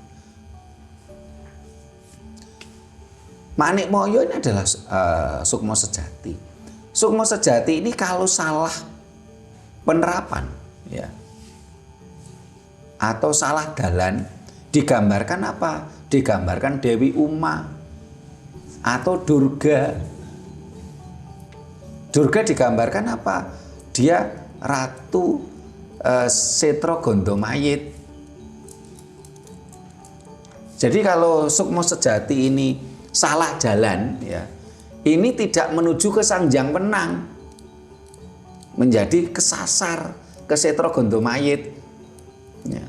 Manik maya ini adalah sukma sejati. Sukma sejati ini kalau salah penerapan, ya, atau salah dalan, digambarkan apa? Digambarkan Dewi Uma atau Durga. Durga digambarkan apa? Dia Ratu Setra Gondomayit. Jadi kalau sukma sejati ini salah jalan, ya, ini tidak menuju ke Sang Hyang Wenang, menjadi kesasar ke Setra Gondomayit. Ya.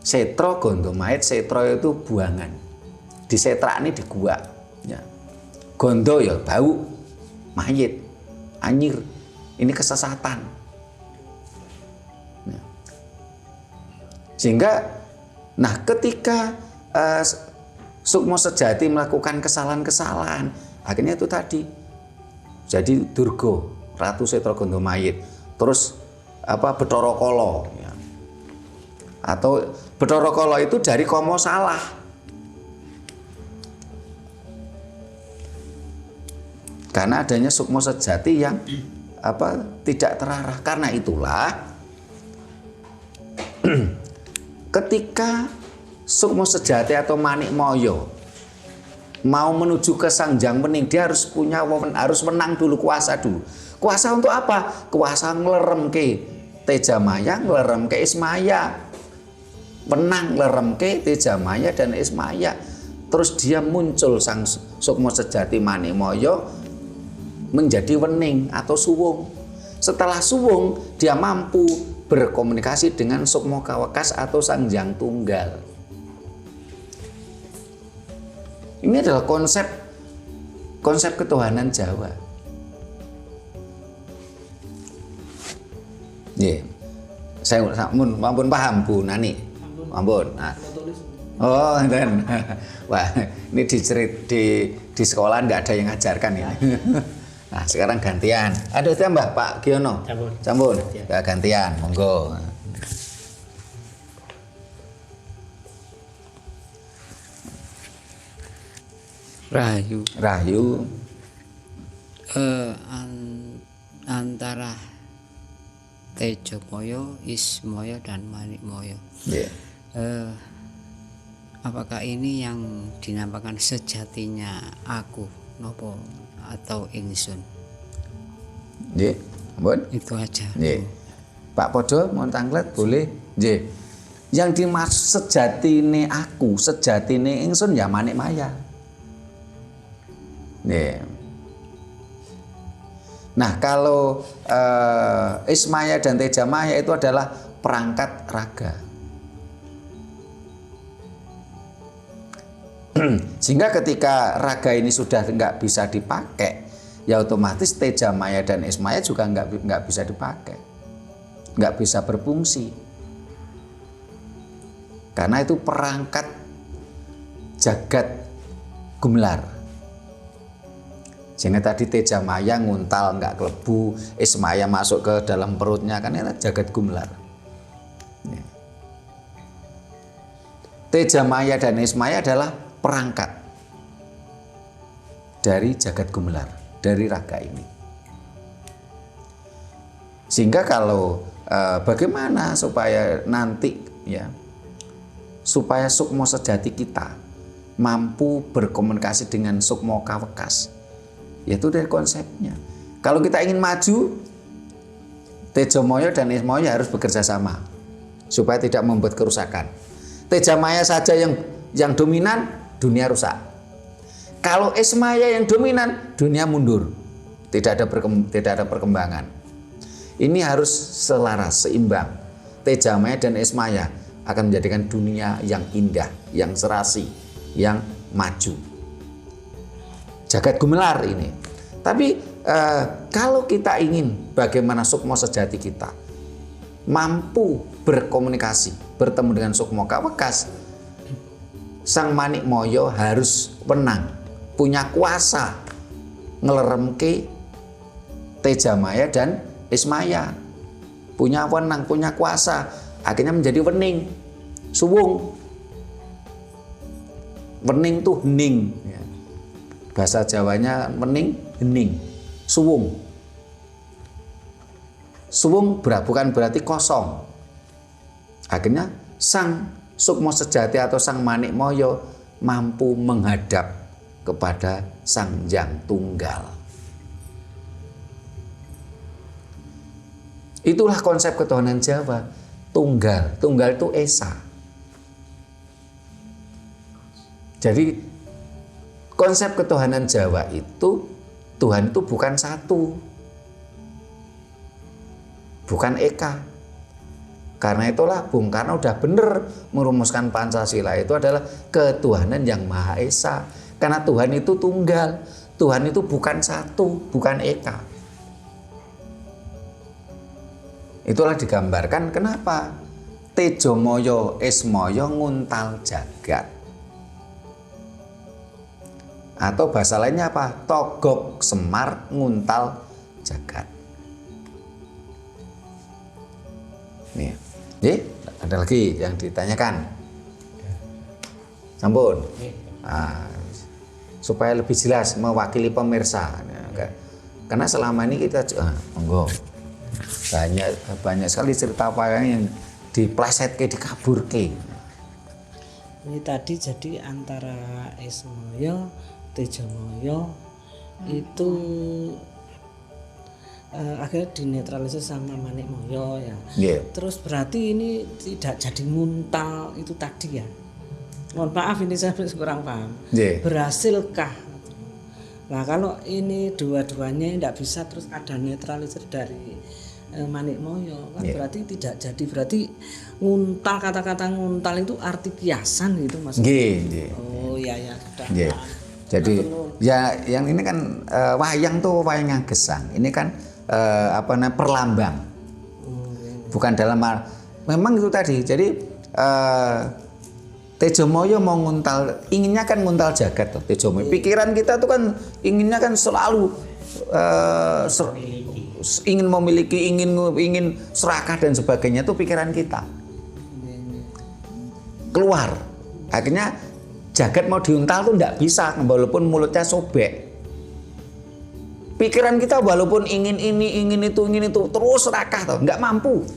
Setra Gondomayit, setra itu buangan, di setra ini di gua. Ya. Gondo ya bau, mayit, anyir, ini kesesatan. Ya. Sehingga, nah ketika sukma sejati melakukan kesalahan-kesalahan, akhirnya itu tadi jadi Durga, Ratu Setra Gondomayit, terus Bathara Kala, ya. Atau Bathara Kala itu dari Kama Salah. Karena adanya sukma sejati yang tidak terarah. Karena itulah ketika sukma sejati atau manik maya mau menuju ke Sang Hyang Wening, dia harus menang dulu, kuasa dulu. Kuasa untuk apa? Kuasa ngeleremke Tejamaya ngleremke Ismaya. Wenang ngleremke Tejamaya dan Ismaya. Terus dia muncul sang sukma sejati Manikmaya menjadi wening atau suwung. Setelah suwung, dia mampu berkomunikasi dengan sukma kawekas atau sang Hyang Tunggal. Ini adalah konsep ketuhanan Jawa. Saya mampun paham Bu Nani. Mampun. Nah. Oh, dan wah, ini di sekolah nggak ada yang ngajarkan ini. Nah, sekarang gantian. Ada tambah Pak Giono. Campur. Ya, gantian, monggo. Rahayu. Antara Tejamaya, Ismaya dan Manikmaya. Yeah. Apakah ini yang dinamakan sejatinya aku, nopo atau ingsun? Nggih, ampun. Itu aja. Nggih. Pak Podo mau tanglet boleh? Nggih. Yang dimaksud sejatine aku, sejatine ingsun ya Manikmaya. Nggih. Nah, kalau Ismaya dan Tejamaya itu adalah perangkat raga. Sehingga ketika raga ini sudah nggak bisa dipakai, ya otomatis Tejamaya dan Ismaya juga nggak bisa dipakai, nggak bisa berfungsi, karena itu perangkat jagat gumelar. Sehingga tadi Tejamaya nguntal nggak kelebu, Ismaya masuk ke dalam perutnya, kan itu jagat gumelar. Tejamaya dan Ismaya adalah perangkat dari jagat gumelar, dari raga ini. Sehingga kalau bagaimana supaya nanti ya, supaya sukma sejati kita mampu berkomunikasi dengan sukma kawekas, yaitu dari konsepnya. Kalau kita ingin maju, Tejamaya dan Ismaya harus bekerja sama supaya tidak membuat kerusakan. Tejamaya saja yang dominan, dunia rusak. Kalau Ismaya yang dominan, dunia mundur. Tidak ada perkembangan. Ini harus selaras, seimbang. Tejamaya dan Ismaya akan menjadikan dunia yang indah, yang serasi, yang maju. Jagat gumelar ini. Tapi kalau kita ingin bagaimana sukma sejati kita mampu berkomunikasi, bertemu dengan sukma kawekas, Sang Manikmaya harus wenang, punya kuasa ngeleremke Tejamaya dan Ismaya. Punya wenang, punya kuasa, akhirnya menjadi wening, suwung. Wening tuh hening. Bahasa Jawanya wening, hening, suwung. Suwung bukan berarti kosong. Akhirnya sang sukma sejati atau sang Manikmaya mampu menghadap kepada sang Hyang Tunggal. Itulah konsep ketuhanan Jawa. Tunggal itu esa. Jadi konsep ketuhanan Jawa itu, Tuhan itu bukan satu, bukan eka. Karena itulah Bung Karno udah bener merumuskan Pancasila itu adalah ketuhanan yang Maha Esa. Karena Tuhan itu tunggal, Tuhan itu bukan satu, bukan eka. Itulah digambarkan kenapa Tejamaya Ismaya nguntal jagat. Atau bahasa lainnya apa? Togok Semar nguntal jagat. Nih, ada lagi yang ditanyakan. Sampun. Nah, supaya lebih jelas mewakili pemirsa. Karena selama ini kita monggo. Banyak sekali cerita wayang yang diplesetke, dikaburke. Ini tadi jadi antara Ismaya, Tejamaya itu akhirnya dinetralisir sama Manik Moyo ya. Yeah. Terus berarti ini tidak jadi nguntal itu tadi ya. Mohon maaf ini saya kurang paham. Yeah. Berhasilkah? Nah kalau ini dua-duanya tidak bisa terus ada netralisir dari Manik Moyo kan berarti tidak jadi. Berarti nguntal, kata-kata nguntal itu arti kiasan gitu maksudnya. Yeah. Oh ya sudah. Yeah. Jadi ya yang ini kan wayang tuh wayang yang gesang. Ini kan perlambang. Bukan dalam memang itu tadi. Jadi Tejomoyo mau nguntal, inginnya kan nguntal jagat tuh Tejomoyo. Pikiran kita tuh kan inginnya kan selalu ingin memiliki, ingin serakah dan sebagainya, tuh pikiran kita. Keluar. Akhirnya jagat mau diuntal tuh enggak bisa walaupun mulutnya sobek. Pikiran kita walaupun ingin ini, ingin itu terus serakah tuh, enggak mampu.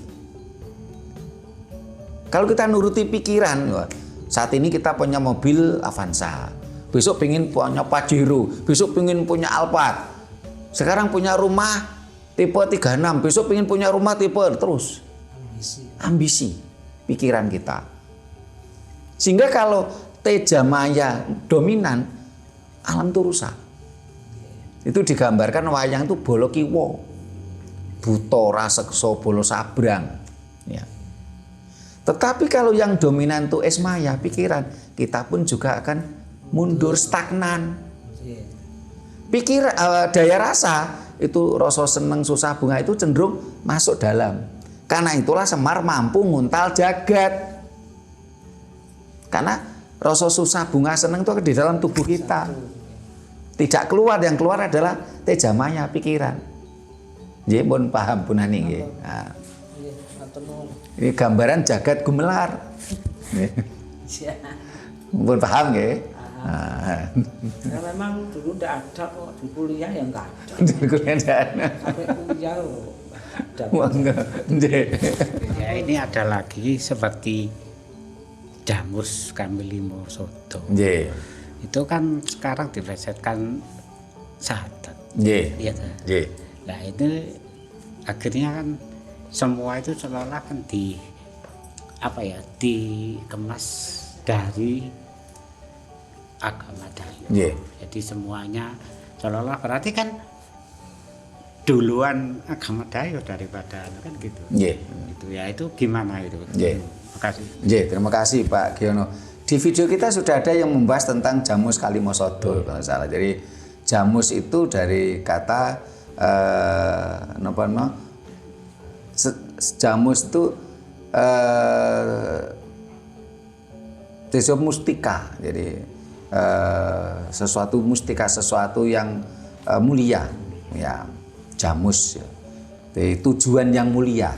Kalau kita nuruti pikiran, saat ini kita punya mobil Avanza, besok pengen punya Pajero, besok pengen punya Alphard, sekarang punya rumah tipe 36, besok pengen punya rumah tipe terus. Ambisi pikiran kita. Sehingga kalau teja maya dominan, alam itu rusak. Itu digambarkan wayang itu bolo kiwo, buto rasekso bolo sabrang. Ya. Tetapi kalau yang dominan itu es maya, pikiran, kita pun juga akan mundur, stagnan. Pikiran, daya rasa itu rasa seneng susah bunga itu cenderung masuk dalam. Karena itulah Semar mampu nguntal jagat. Karena rasa susah bunga seneng itu di dalam tubuh kita. Tidak keluar, yang keluar adalah teja maya pikiran. Nggih, pun paham punani nggih. Nah. Ini gambaran jagat gumelar. Pun paham nggih? Ya memang dulu tidak ada kok, di kuliah yang enggak ada. Di kuliah tidak ada. Sampai kuliah loh. Ya ini ada lagi seperti Jamus Kamilimo Soto. Yeah. Itu kan sekarang diplesetkan sahadat. Yeah. Iya. Nah itu akhirnya kan semua itu seolah-olah kan dikemas dari agama Dayo. Yeah. Jadi semuanya seolah-olah berarti kan duluan agama Dayo daripada kan gitu. Yeah. Itu ya itu gimana itu? Yeah. Terima kasih. Yeah, terima kasih Pak Giono. Di video kita sudah ada yang membahas tentang Jamus Kalimosodo kalau salah. Jadi Jamus itu dari kata Jamus itu Tejo mustika. Jadi sesuatu mustika, sesuatu yang mulia, ya. Jamus. Ya. Jadi, tujuan yang mulia.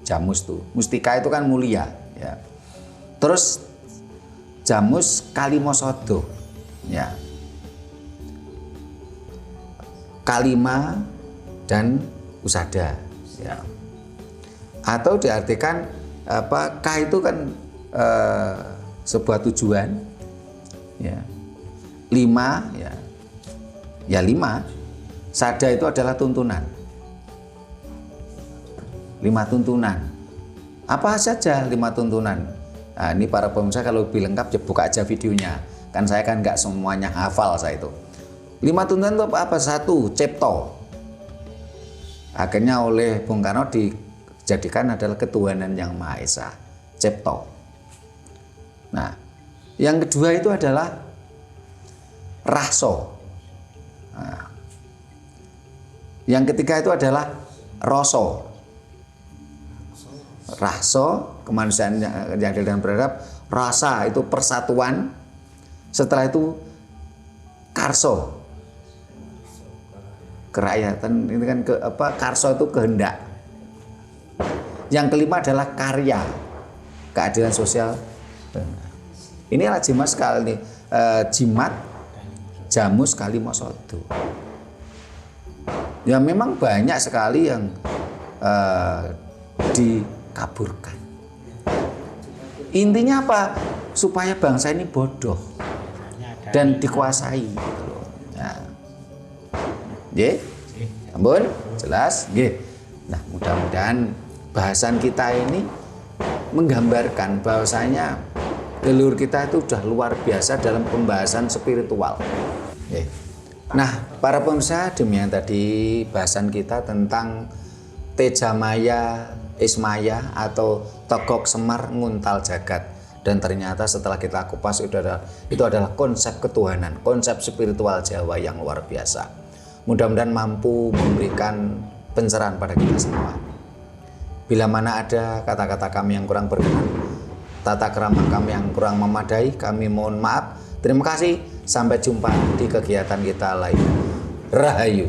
Jamus itu, mustika itu kan mulia, ya. Terus Jamus Kalimosodo, ya. Kalima dan usada, ya. Atau diartikan K itu kan sebuah tujuan, ya. 5, ya 5. Sada itu adalah tuntunan. 5 tuntunan. Apa saja 5 tuntunan? Nah, ini para pemirsa kalau lebih lengkap ya buka aja videonya. Kan saya kan nggak semuanya hafal saya itu. 5 tuntunan itu apa? 1, cipto. Akhirnya oleh Bung Karno dijadikan adalah ketuhanan yang Maha Esa. Cipto. Nah, yang kedua itu adalah raso. Nah, yang ketiga itu adalah roso. Raso, kemanusiaan yang adil dan beradab. Rasa itu persatuan. Setelah itu karso, kerakyatan. Ini kan karso itu kehendak. Yang kelima adalah karya, keadilan sosial. Inilah jimat sekali, jimat Jamus Kalimosodo. Ya memang banyak sekali yang dikaburkan. Intinya apa? Supaya bangsa ini bodoh dan dikuasai. Ya. Ampun. jelas? Nggih. Nah, mudah-mudahan bahasan kita ini menggambarkan bahwasanya leluhur kita itu sudah luar biasa dalam pembahasan spiritual. Nggih. Nah, para pemirsa, demikian tadi bahasan kita tentang Tejamaya Ismaya atau Togok Semar Nguntal Jagat. Dan ternyata setelah kita kupas itu adalah konsep ketuhanan, konsep spiritual Jawa yang luar biasa. Mudah-mudahan mampu memberikan pencerahan pada kita semua. Bila mana ada kata-kata kami yang kurang berkenan, tata krama kami yang kurang memadai, kami mohon maaf. Terima kasih, sampai jumpa di kegiatan kita lain. Rahayu.